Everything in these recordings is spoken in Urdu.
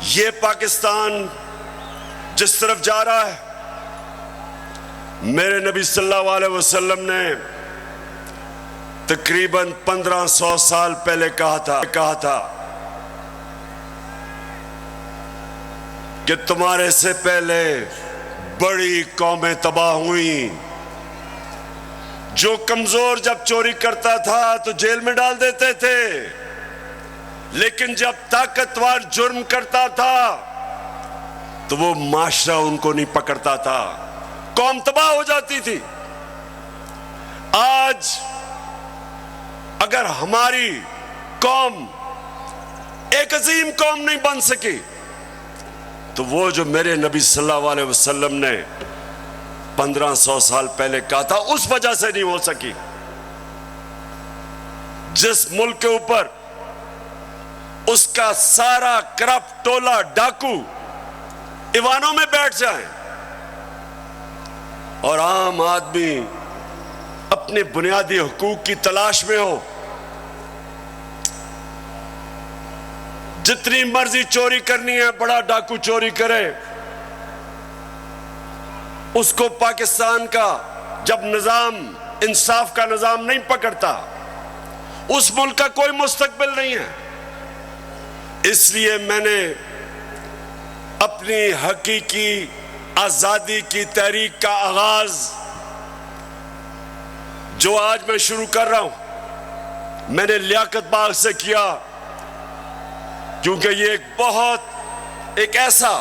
یہ پاکستان جس طرف جا رہا ہے، میرے نبی صلی اللہ علیہ وسلم نے تقریباً 1500 سال پہلے کہا تھا کہ تمہارے سے پہلے بڑی قومیں تباہ ہوئیں. جو کمزور جب چوری کرتا تھا تو جیل میں ڈال دیتے تھے، لیکن جب طاقتور جرم کرتا تھا تو وہ معاشرہ ان کو نہیں پکڑتا تھا، قوم تباہ ہو جاتی تھی. آج اگر ہماری قوم ایک عظیم قوم نہیں بن سکی تو وہ جو میرے نبی صلی اللہ علیہ وسلم نے 1500 سال پہلے کہا تھا اس وجہ سے نہیں ہو سکی. جس ملک کے اوپر اس کا سارا کرپٹ ٹولا ڈاکو ایوانوں میں بیٹھ جائیں اور عام آدمی اپنے بنیادی حقوق کی تلاش میں ہو، جتنی مرضی چوری کرنی ہے بڑا ڈاکو چوری کرے، اس کو پاکستان کا جب نظام انصاف کا نظام نہیں پکڑتا، اس ملک کا کوئی مستقبل نہیں ہے. اس لیے میں نے اپنی حقیقی آزادی کی تحریک کا آغاز جو آج میں شروع کر رہا ہوں، میں نے لیاقت باغ سے کیا، کیونکہ یہ ایک ایسا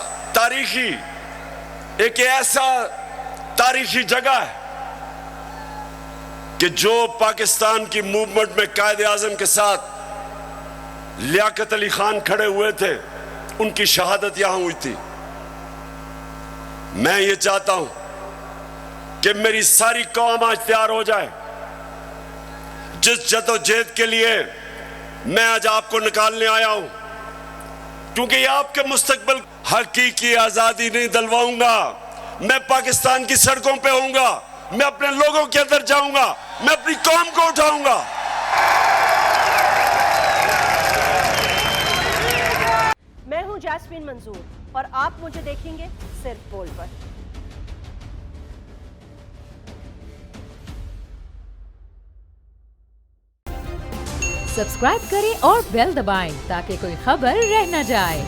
تاریخی جگہ ہے کہ جو پاکستان کی موومنٹ میں قائد اعظم کے ساتھ لیاقت علی خان کھڑے ہوئے تھے، ان کی شہادت یہاں ہوئی تھی. میں یہ چاہتا ہوں کہ میری ساری قوم آج تیار ہو جائے. جس جدوجہد کے لیے میں آج آپ کو نکالنے آیا ہوں، کیونکہ یہ آپ کے مستقبل حقیقی آزادی نہیں دلواؤں گا. میں پاکستان کی سڑکوں پہ ہوں گا، میں اپنے لوگوں کے اندر جاؤں گا، میں اپنی قوم کو اٹھاؤں گا. میں ہوں جاسمین منظور اور آپ مجھے دیکھیں گے صرف بول پر. سبسکرائب کریں اور بیل دبائیں تاکہ کوئی خبر رہ نہ جائے.